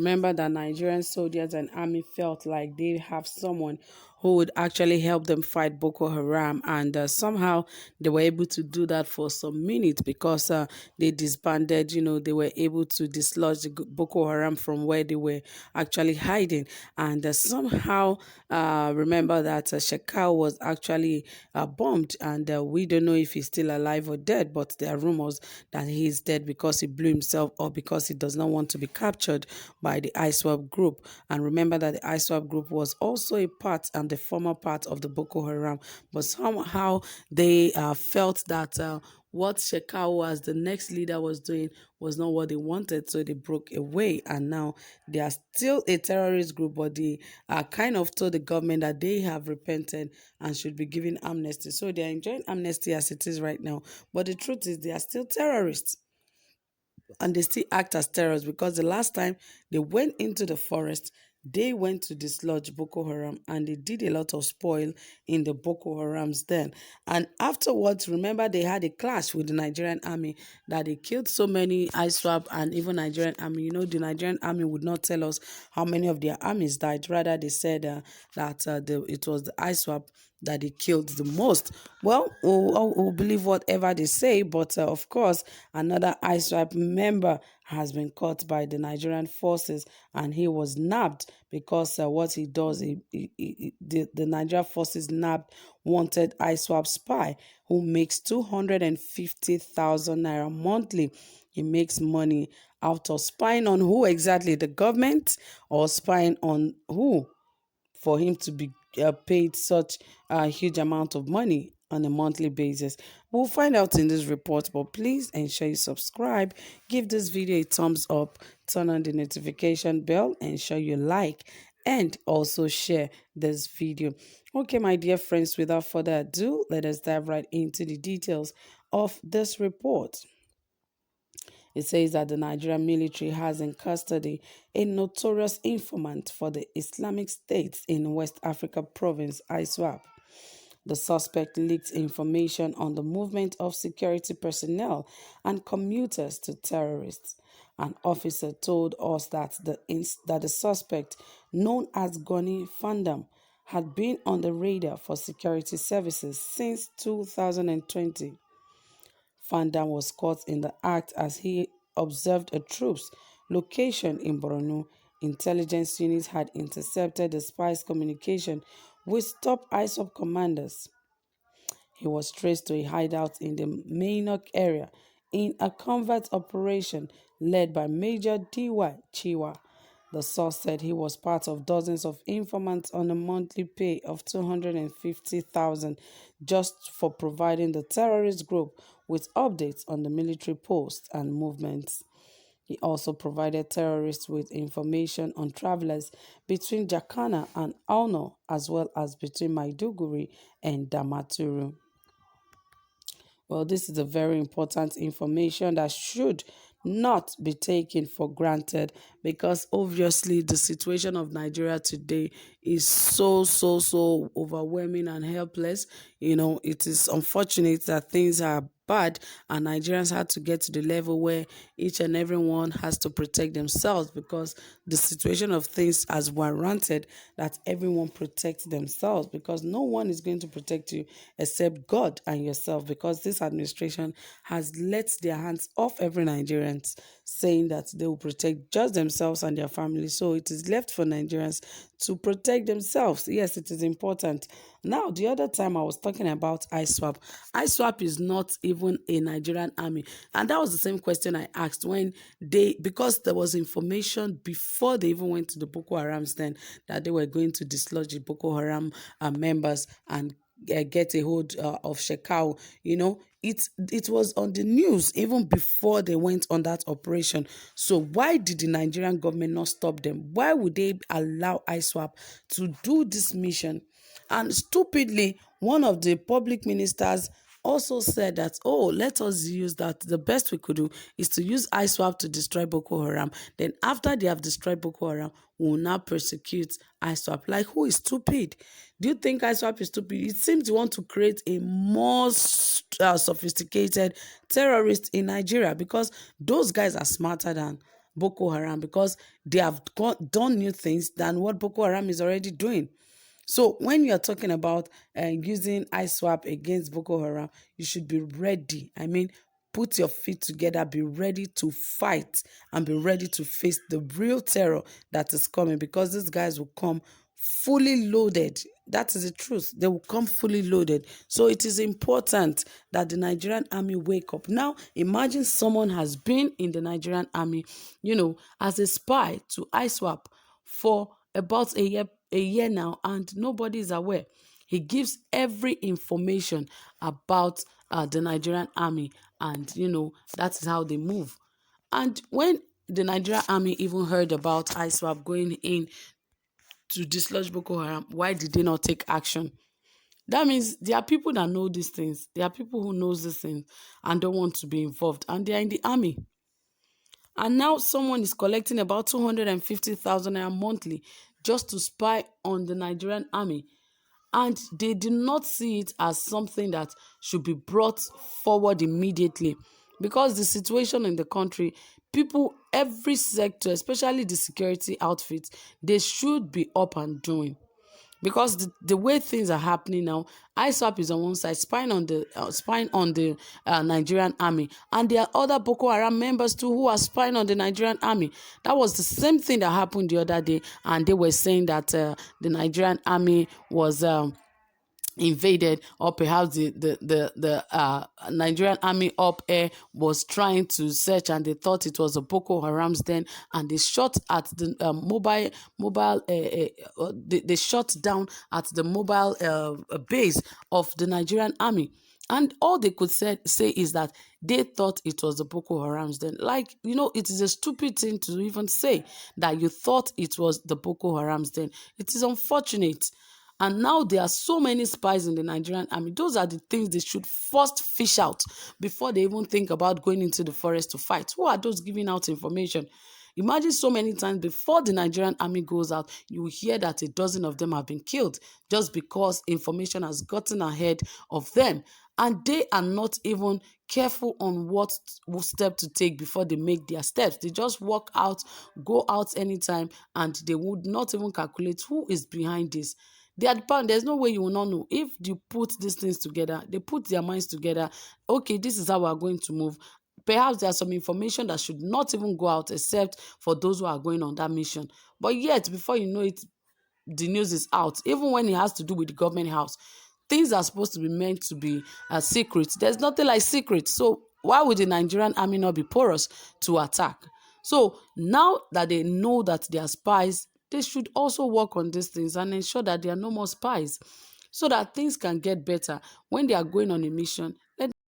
Remember that Nigerian soldiers and army felt like they have someone who would actually help them fight Boko Haram, and somehow they were able to do that for some minutes because they disbanded. They were able to dislodge the Boko Haram from where they were actually hiding, and somehow remember that Shekau was actually bombed, and we don't know if he's still alive or dead, but there are rumors that he is dead because he blew himself up because he does not want to be captured by the Iswap group. And remember that the Iswap group was also a part and the former part of the Boko Haram, but somehow they felt that what Shekau as the next leader was doing was not what they wanted, so they broke away, and now they are still a terrorist group, but they kind of told the government that they have repented and should be given amnesty. So they are enjoying amnesty as it is right now, but the truth is they are still terrorists, and they still act as terrorists because the last time they went into the forest, they went to dislodge Boko Haram and they did a lot of spoil in the Boko Haram's den. And afterwards, remember they had a clash with the Nigerian army that they killed so many ISWAP and even Nigerian army. The Nigerian army would not tell us how many of their armies died. Rather, they said that it was the ISWAP that they killed the most. Well, we'll believe whatever they say, but of course, another ISWAP member has been caught by the Nigerian forces and he was nabbed because what he does, the Nigerian forces nabbed wanted ISWAP spy who makes 250,000 naira monthly. He makes money out of spying on who exactly? The government, or spying on who? For him to be paid such a huge amount of money on a monthly basis. We'll find out in this report, but please ensure you subscribe, give this video a thumbs up, turn on the notification bell, ensure you like, and also share this video. Okay, my dear friends, without further ado, let us dive right into the details of this report. It says that the Nigerian military has in custody a notorious informant for the Islamic State in West Africa province, Iswap. The suspect leaked information on the movement of security personnel and commuters to terrorists. An officer told us that the suspect, known as Goni Fandam, had been on the radar for security services since 2020. Fandam was caught in the act as he observed a troop's location in Borno. Intelligence units had intercepted the spy's communication with top ISOP commanders. He was traced to a hideout in the Mainok area in a covert operation led by Major D.Y. Chiwa. The source said he was part of dozens of informants on a monthly pay of 250,000 just for providing the terrorist group with updates on the military posts and movements. He also provided terrorists with information on travelers between Jakana and Auno, as well as between Maiduguri and Damaturu. Well, this is a very important information that should not be taken for granted, because obviously the situation of Nigeria today is so overwhelming and helpless. It is unfortunate that things are bad and Nigerians had to get to the level where each and everyone has to protect themselves, because the situation of things has warranted that everyone protects themselves, because no one is going to protect you except God and yourself, because this administration has let their hands off every Nigerian, saying that they will protect just themselves and their families. So it is left for Nigerians to protect themselves. Yes, it is important. Now, the other time I was talking about ISWAP. ISWAP is not even a Nigerian army. And that was the same question I asked when because there was information before they even went to the Boko Haram's then that they were going to dislodge the Boko Haram members and get a hold of Shekau. It was on the news even before they went on that operation. So why did the Nigerian government not stop them? Why would they allow ISWAP to do this mission? And stupidly, one of the public ministers also said that, let us use that. The best we could do is to use ISWAP to destroy Boko Haram. Then after they have destroyed Boko Haram, we will now persecute ISWAP. Like, who is stupid? Do you think ISWAP is stupid? It seems you want to create a more sophisticated terrorist in Nigeria, because those guys are smarter than Boko Haram because they have done new things than what Boko Haram is already doing. So when you're talking about using Iswap against Boko Haram, you should be ready. I mean, put your feet together, be ready to fight, and be ready to face the real terror that is coming, because these guys will come fully loaded. That is the truth. They will come fully loaded. So it is important that the Nigerian army wake up. Now, imagine someone has been in the Nigerian army, as a spy to ISWAP for about a year now, and nobody is aware. He gives every information about the Nigerian army, and that is how they move. And when the Nigerian army even heard about ISWAP going in to dislodge Boko Haram, why did they not take action? That means there are people that know these things. There are people who knows these things and don't want to be involved, and they are in the army. And now someone is collecting about 250,000 naira monthly just to spy on the Nigerian army. And they do not see it as something that should be brought forward immediately, because the situation in the country, people, every sector, especially the security outfits, they should be up and doing, because the way things are happening now, ISWAP is on one side spying on the Nigerian army, and there are other Boko Haram members too who are spying on the Nigerian army. That was the same thing that happened the other day, and they were saying that the Nigerian army was invaded, or perhaps the Nigerian army up air was trying to search, and they thought it was a Boko Haram's den, and they shot at the they shot down at the mobile base of the Nigerian army. And all they could say is that they thought it was the Boko Haram's den. Like, it is a stupid thing to even say that you thought it was the Boko Haram's den. It is unfortunate. And now there are so many spies in the Nigerian army. Those are the things they should first fish out before they even think about going into the forest to fight. Who are those giving out information? Imagine so many times before the Nigerian army goes out, you will hear that a dozen of them have been killed just because information has gotten ahead of them. And they are not even careful on what step to take before they make their steps. They just walk out, go out anytime, and they would not even calculate who is behind this. They are the there's no way you will not know. If you put these things together, they put their minds together. Okay, this is how we are going to move. Perhaps there's some information that should not even go out except for those who are going on that mission. But yet, before you know it, the news is out. Even when it has to do with the government house, things are supposed to be meant to be secret. There's nothing like secret. So why would the Nigerian army not be porous to attack? So now that they know that they are spies, they should also work on these things and ensure that there are no more spies, so that things can get better when they are going on a mission. Let